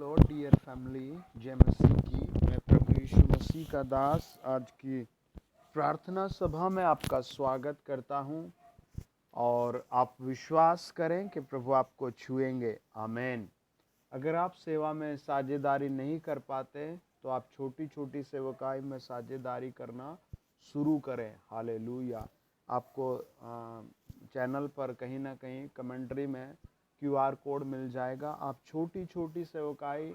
Lord dear family, जय मसीह की। मैं प्रभु यीशु मसीह का दास आज की प्रार्थना सभा में आपका स्वागत करता हूं और आप विश्वास करें कि प्रभु आपको छुएंगे। आमीन। अगर आप सेवा में साझेदारी नहीं कर पाते तो आप छोटी छोटी सेवकाई में साझेदारी करना शुरू करें। हालेलुया। आपको चैनल पर कहीं ना कहीं कमेंट्री में क्यूआर कोड मिल जाएगा। आप छोटी छोटी सेवकाई,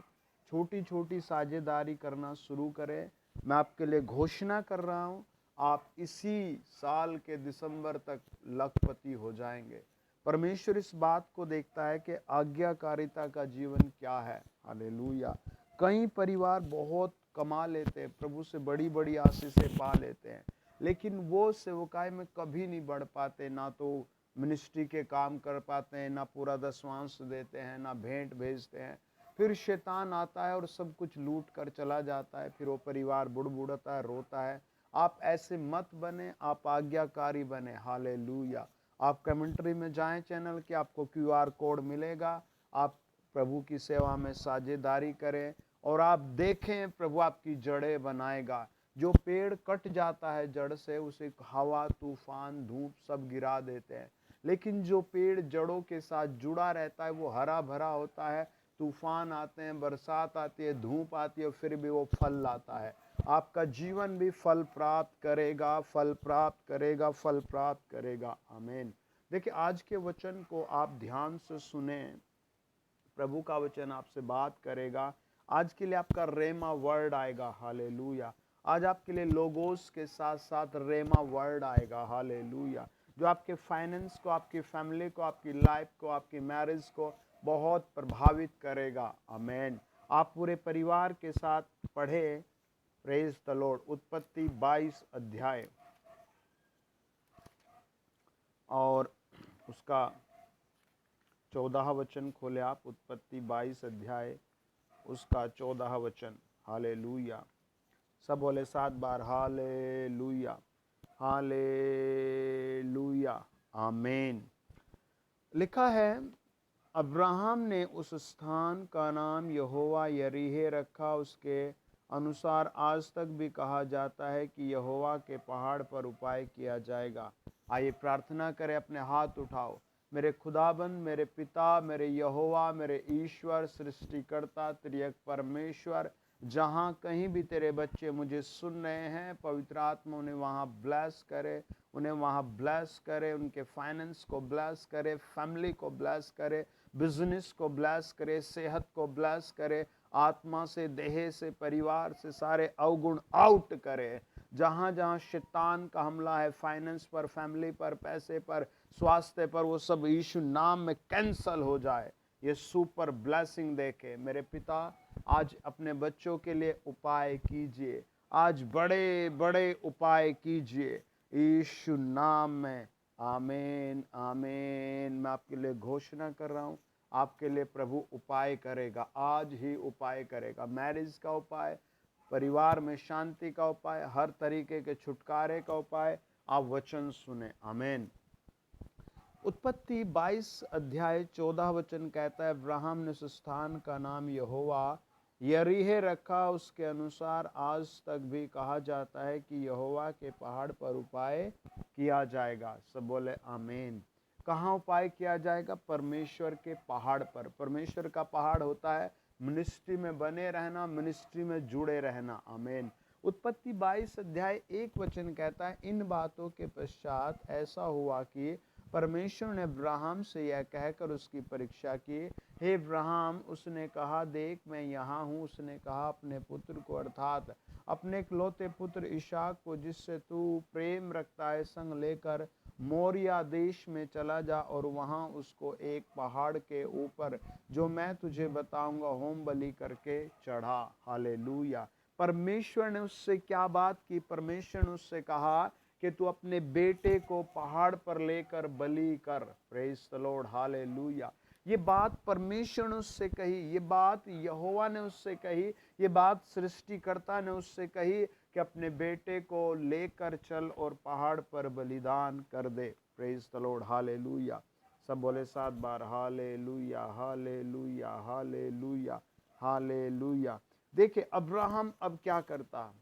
छोटी छोटी साझेदारी करना शुरू करें। मैं आपके लिए घोषणा कर रहा हूँ, आप इसी साल के दिसंबर तक लखपति हो जाएंगे। परमेश्वर इस बात को देखता है कि आज्ञाकारिता का जीवन क्या है। हालेलुया। कई परिवार बहुत कमा लेते हैं, प्रभु से बड़ी बड़ी आशीषें पा लेते हैं, लेकिन वो सेवकाई में कभी नहीं बढ़ पाते। ना तो मिनिस्ट्री के काम कर पाते हैं, ना पूरा दशवांश देते हैं, ना भेंट भेजते हैं। फिर शैतान आता है और सब कुछ लूट कर चला जाता है। फिर वो परिवार बुड़बुड़ाता है, रोता है। आप ऐसे मत बने, आप आज्ञाकारी बने। हालेलुया। आप कमेंट्री में जाएं चैनल के, आपको क्यूआर कोड मिलेगा। आप प्रभु की सेवा में साझेदारी करें और आप देखें प्रभु आपकी जड़ें बनाएगा। जो पेड़ कट जाता है जड़ से, उसे हवा, तूफान, धूप सब गिरा देते हैं, लेकिन जो पेड़ जड़ों के साथ जुड़ा रहता है वो हरा भरा होता है। तूफान आते हैं, बरसात आती है, धूप आती है, फिर भी वो फल लाता है। आपका जीवन भी फल प्राप्त करेगा, फल प्राप्त करेगा, फल प्राप्त करेगा। आमीन। देखिए, आज के वचन को आप ध्यान से सुने। प्रभु का वचन आपसे बात करेगा। आज के लिए आपका रेमा वर्ड आएगा। हालेलुया। आज आपके लिए लोगोस के साथ साथ रेमा वर्ड आएगा। हालेलुया। जो आपके फाइनेंस को, आपकी फैमिली को, आपकी लाइफ को, आपकी मैरिज को बहुत प्रभावित करेगा। आमीन। आप पूरे परिवार के साथ पढ़े। Praise the Lord. उत्पत्ति 22 अध्याय और उसका 14 वचन खोले आप। उत्पत्ति 22 अध्याय उसका 14 वचन। हालेलुया। सब बोले 7 बार हालेलुया, हालेलुया, आमीन। लिखा है, अब्राहम ने उस स्थान का नाम यहोवा यरीहे रखा। उसके अनुसार आज तक भी कहा जाता है कि यहोवा के पहाड़ पर उपाय किया जाएगा। आइए प्रार्थना करें। अपने हाथ उठाओ। मेरे खुदाबंद, मेरे पिता, मेरे यहोवा, मेरे ईश्वर, सृष्टिकर्ता, त्रिएक परमेश्वर, जहाँ कहीं भी तेरे बच्चे मुझे सुन रहे हैं, पवित्र आत्मा उन्हें वहाँ ब्लेस करे, उन्हें वहाँ ब्लेस करे, उनके फाइनेंस को ब्लेस करे, फैमिली को ब्लेस करे, बिजनेस को ब्लेस करे, सेहत को ब्लेस करे, आत्मा से, देह से, परिवार से सारे अवगुण आउट करे। जहाँ जहाँ शैतान का हमला है, फाइनेंस पर, फैमिली पर, पैसे पर, स्वास्थ्य पर, वो सब यीशु नाम में कैंसल हो जाए। ये सुपर ब्लेसिंग देके मेरे पिता आज अपने बच्चों के लिए उपाय कीजिए। आज बड़े बड़े उपाय कीजिए यीशु नाम में। आमीन, आमीन। मैं आपके लिए घोषणा कर रहा हूँ, आपके लिए प्रभु उपाय करेगा। आज ही उपाय करेगा। मैरिज का उपाय, परिवार में शांति का उपाय, हर तरीके के छुटकारे का उपाय। आप वचन सुने। आमीन। उत्पत्ति 22 अध्याय 14 वचन कहता है, अब्राहम ने उस स्थान का नाम यहोवा यरीहे रखा। उसके अनुसार आज तक भी कहा जाता है कि यहोवा के पहाड़ पर उपाय किया जाएगा। सब बोले आमीन। कहाँ उपाय किया जाएगा? परमेश्वर के पहाड़ पर। परमेश्वर का पहाड़ होता है मिनिस्ट्री में बने रहना, मिनिस्ट्री में जुड़े रहना। आमीन। उत्पत्ति 22 अध्याय 1 वचन कहता है, इन बातों के पश्चात ऐसा हुआ कि परमेश्वर ने अब्राहम से यह कहकर उसकी परीक्षा की, हे अब्राहम। उसने कहा, देख मैं यहाँ हूँ। उसने कहा, अपने पुत्र को अर्थात अपने इकलौते पुत्र इसहाक को, जिससे तू प्रेम रखता है, संग लेकर मोरिया देश में चला जा और वहाँ उसको एक पहाड़ के ऊपर, जो मैं तुझे बताऊंगा, होम बलि करके चढ़ा। हालेलुया। परमेश्वर ने उससे क्या बात की? परमेश्वर ने उससे कहा कि तू अपने बेटे को पहाड़ पर लेकर बलि कर। Praise the lord. हालेलुया। ये बात परमेश्वर ने उससे कही, ये बात यहोवा ने उससे कही, ये बात सृष्टिकर्ता ने उससे कही कि अपने बेटे को लेकर चल और पहाड़ पर बलिदान कर दे। Praise the lord. हालेलुया। सब बोले 7 बार हालेलुया, हालेलुया, हालेलुया। हालेलुया। देखिए अब्राहम अब क्या करता,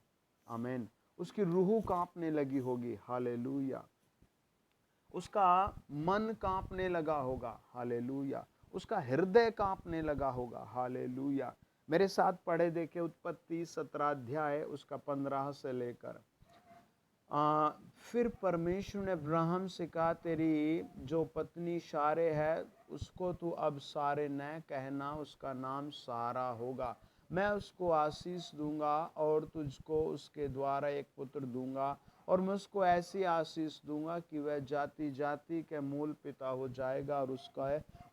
आमीन, उसकी रूह कांपने लगी होगी, हालेलुया, उसका मन कांपने लगा होगा, हालेलुया, उसका हृदय कांपने लगा होगा, हालेलुया। मेरे साथ पढ़े देखे उत्पत्ति 17 अध्याय उसका 15 से लेकर। फिर परमेश्वर ने अब्राहम से कहा, तेरी जो पत्नी शारे है उसको तू अब सारे न कहना, उसका नाम सारा होगा। मैं उसको आशीष दूंगा और तुझको उसके द्वारा एक पुत्र दूंगा, और मैं उसको ऐसी आशीष दूंगा कि वह जाति जाति के मूल पिता हो जाएगा, और उसका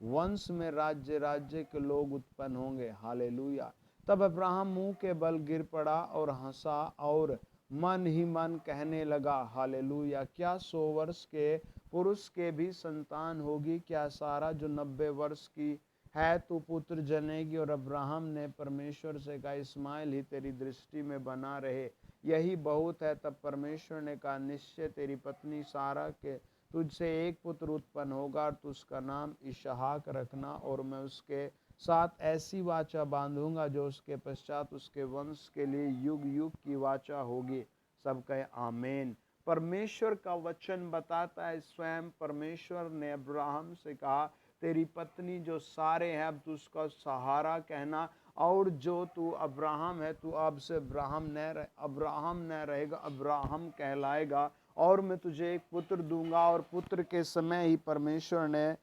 वंश में राज्य राज्य के लोग उत्पन्न होंगे, हालेलुया। तब अब्राहम मुंह के बल गिर पड़ा और हंसा और मन ही मन कहने लगा, हालेलुया, क्या 100 वर्ष के पुरुष के भी संतान होगी? क्या सारा जो 90 वर्ष की है तू पुत्र जनेगी? और अब्राहम ने परमेश्वर से कहा, इस्माइल ही तेरी दृष्टि में बना रहे, यही बहुत है। तब परमेश्वर ने कहा, निश्चय तेरी पत्नी सारा के तुझसे एक पुत्र उत्पन्न होगा, और तू उसका नाम इसहाक रखना, और मैं उसके साथ ऐसी वाचा बांधूंगा जो उसके पश्चात उसके वंश के लिए युग युग की वाचा होगी। सब कहे आमीन। परमेश्वर का वचन बताता है, स्वयं परमेश्वर ने अब्राहम से कहा, तेरी पत्नी जो सारे है अब तू उसका सहारा कहना, और जो तू अब्राहम है तू अब से अब्राहम न रहेगा, अब्राहम कहलाएगा, और मैं तुझे एक पुत्र दूंगा। और पुत्र के समय ही परमेश्वर ने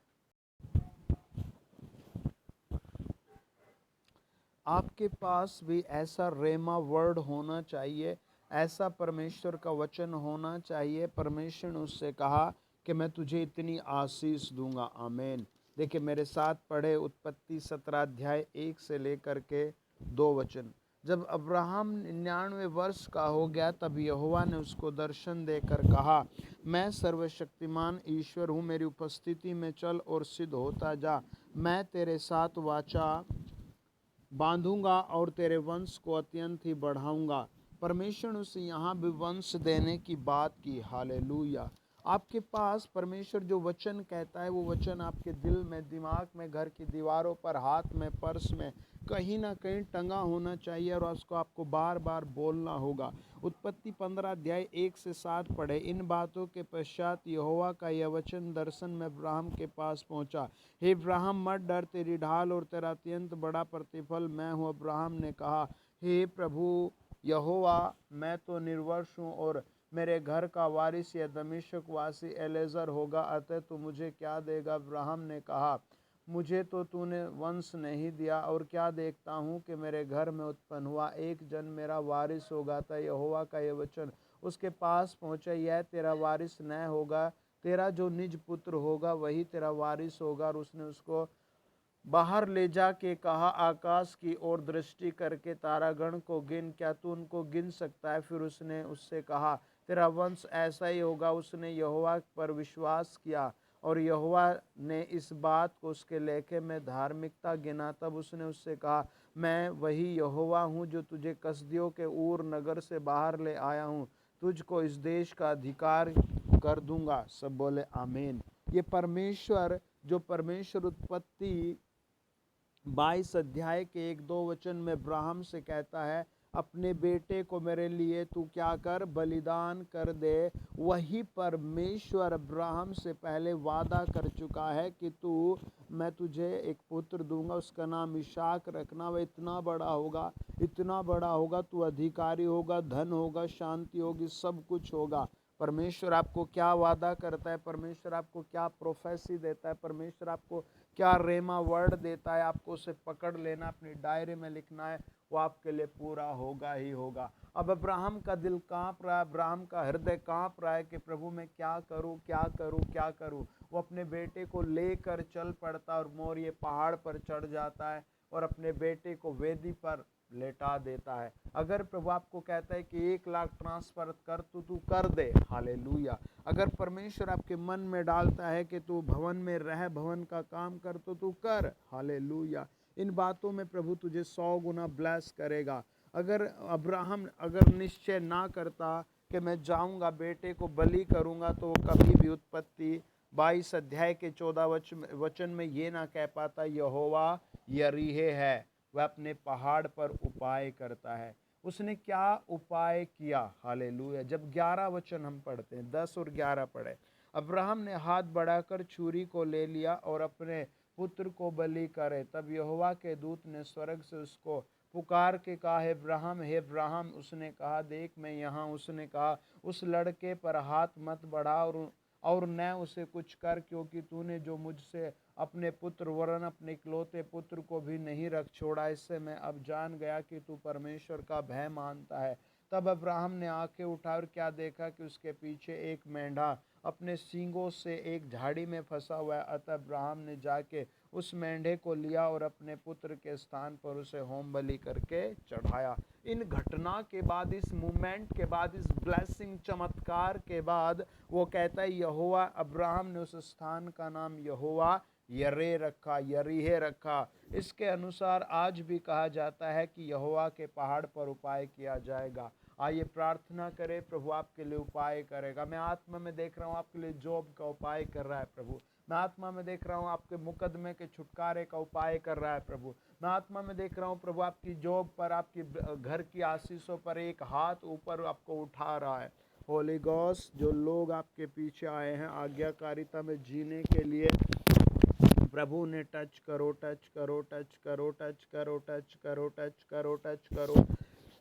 आपके पास भी ऐसा रेमा वर्ड होना चाहिए, ऐसा परमेश्वर का वचन होना चाहिए। परमेश्वर ने उससे कहा कि मैं तुझे इतनी आशीष दूंगा, आमीन। देखिए मेरे साथ पढ़े उत्पत्ति 17 अध्याय 1 से लेकर के 2 वचन। जब अब्राहम 99 वर्ष का हो गया तब यहोवा ने उसको दर्शन देकर कहा, मैं सर्वशक्तिमान ईश्वर हूँ, मेरी उपस्थिति में चल और सिद्ध होता जा। मैं तेरे साथ वाचा बांधूंगा और तेरे वंश को अत्यंत ही बढ़ाऊंगा। परमेश्वर ने उसे यहाँ भी वंश देने की बात की, हालेलुया। आपके पास परमेश्वर जो वचन कहता है वो वचन आपके दिल में, दिमाग में, घर की दीवारों पर, हाथ में, पर्स में, कहीं ना कहीं टंगा होना चाहिए, और उसको आपको बार बार बोलना होगा। उत्पत्ति 15 अध्याय 1 से 7 पढ़े। इन बातों के पश्चात यहोवा का यह वचन दर्शन में अब्राहम के पास पहुंचा, हे अब्राहम मत डर, तेरी ढाल और तेरा अत्यंत बड़ा प्रतिफल मैं हूँ। अब्राहम ने कहा, हे प्रभु यहोवा, मैं तो निर्वंश हूँ और मेरे घर का वारिस यह दमिश्क वासी एलेजर होगा, अतः तू मुझे क्या देगा? अब्राहम ने कहा, मुझे तो तूने वंश नहीं दिया, और क्या देखता हूँ कि मेरे घर में उत्पन्न हुआ एक जन मेरा वारिस होगा। था यहोवा का यह वचन उसके पास पहुँचा, यह तेरा वारिस न होगा, तेरा जो निज पुत्र होगा वही तेरा वारिस होगा। और उसने उसको बाहर ले जाके कहा, आकाश की ओर दृष्टि करके तारागण को गिन, क्या तू उनको गिन सकता है? फिर उसने उससे कहा, तेरा वंश ऐसा ही होगा। उसने यहोवा पर विश्वास किया और यहोवा ने इस बात को उसके लेखे में धार्मिकता गिना। तब उसने उससे कहा, मैं वही यहोवा हूँ जो तुझे कसदियों के ऊर नगर से बाहर ले आया हूँ, तुझको इस देश का अधिकार कर दूंगा। सब बोले आमीन। ये परमेश्वर, जो परमेश्वर उत्पत्ति 22 अध्याय के 1-2 वचन में अब्राहम से कहता है, अपने बेटे को मेरे लिए तू क्या कर, बलिदान कर दे, वही परमेश्वर अब्राहम से पहले वादा कर चुका है कि मैं तुझे एक पुत्र दूंगा, उसका नाम इसहाक रखना। वह इतना बड़ा होगा, इतना बड़ा होगा, तू अधिकारी होगा, धन होगा, शांति होगी, सब कुछ होगा। परमेश्वर आपको क्या वादा करता है, परमेश्वर आपको क्या प्रोफेसी देता है, परमेश्वर आपको क्या रेमा वर्ड देता है, आपको उसे पकड़ लेना, अपनी डायरी में लिखना है, वो आपके लिए पूरा होगा ही होगा। अब अब्राहम का दिल कांप रहा है, अब्राहम का हृदय कांप रहा है कि प्रभु मैं क्या करूं, क्या करूं, क्या करूं। वो अपने बेटे को लेकर चल पड़ता और मोरिया पहाड़ पर चढ़ जाता है और अपने बेटे को वेदी पर लेटा देता है। अगर प्रभु आपको कहता है कि 1 लाख ट्रांसफर कर, तो तू कर दे, हालेलुया। अगर परमेश्वर आपके मन में डालता है कि तू भवन में रह, भवन का काम कर, तो तू कर, हालेलुया। इन बातों में प्रभु तुझे 100 गुना ब्लेस करेगा। अगर अब्राहम अगर निश्चय ना करता कि मैं जाऊंगा बेटे को बलि करूंगा, तो कभी भी उत्पत्ति 22 अध्याय के 14 वचन में ये ना कह पाता, यहोवा यरीहे है। वह अपने पहाड़ पर उपाय करता है। उसने क्या उपाय किया? हालेलुया। जब 11 वचन हम पढ़ते हैं, 10 और 11 पढ़े। अब्राहम ने हाथ बढ़ाकर छुरी को ले लिया और अपने पुत्र को बलि करे। तब यहोवा के दूत ने स्वर्ग से उसको पुकार के कहा, हे अब्राहम। उसने कहा, देख मैं यहाँ। उसने कहा, उस लड़के पर हाथ मत बढ़ा और न उसे कुछ कर, क्योंकि तूने जो मुझसे अपने पुत्र वरन अपने इकलौते पुत्र को भी नहीं रख छोड़ा। इससे मैं अब जान गया कि तू परमेश्वर का भय मानता है। तब अब्राहम ने आंखें उठा और क्या देखा कि उसके पीछे एक मेंढा अपने सींगों से एक झाड़ी में फंसा हुआ है। अतः अब्राहम ने जाके उस मेंढे को लिया और अपने पुत्र के स्थान पर उसे होम बलि करके चढ़ाया। इन घटना के बाद, इस मूवमेंट के बाद, इस ब्लेसिंग चमत्कार के बाद वो कहता है, यहोवा, अब्राहम ने उस स्थान का नाम यहोवा यरे रखा, यरीहे रखा। इसके अनुसार आज भी कहा जाता है कि यहोवा के पहाड़ पर उपाय किया जाएगा। आइए प्रार्थना करें, प्रभु आपके लिए उपाय करेगा। मैं आत्मा में देख रहा हूँ आपके लिए जॉब का उपाय कर रहा है प्रभु। मैं आत्मा में देख रहा हूँ आपके मुकदमे के छुटकारे का उपाय कर रहा है प्रभु। मैं आत्मा में देख रहा हूँ प्रभु आपकी जॉब पर, आपकी घर की आशीषों पर एक हाथ ऊपर आपको उठा रहा है। होली गॉस्ट, जो लोग आपके पीछे आए हैं आज्ञाकारिता में जीने के लिए, प्रभु ने टच करो, टच करो, टच करो, टच करो, टच करो, टच करो, टच करो।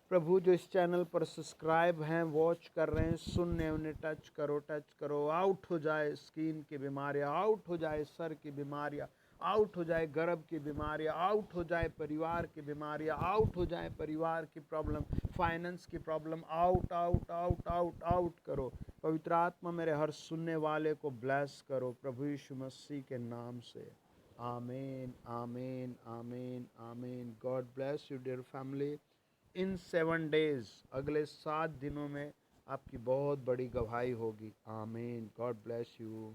प्रभु जो इस चैनल पर सब्सक्राइब हैं, वॉच कर रहे हैं, सुन रहे हैं, उन्हें टच करो, टच करो। आउट हो जाए स्किन की बीमारियां, आउट हो जाए सर की बीमारियां, आउट हो जाए गर्भ की बीमारियां, आउट हो जाए परिवार की बीमारियां, आउट हो जाए परिवार की प्रॉब्लम, फाइनेंस की problem, out out out out out करो। पवित्र आत्मा मेरे हर सुनने वाले को ब्लेस करो प्रभु यीशु मसीह के नाम से। आमीन, आमीन, आमीन, आमीन। God bless you dear family. In 7 days, अगले 7 दिनों में आपकी बहुत बड़ी गवाही होगी। आमीन। God bless you.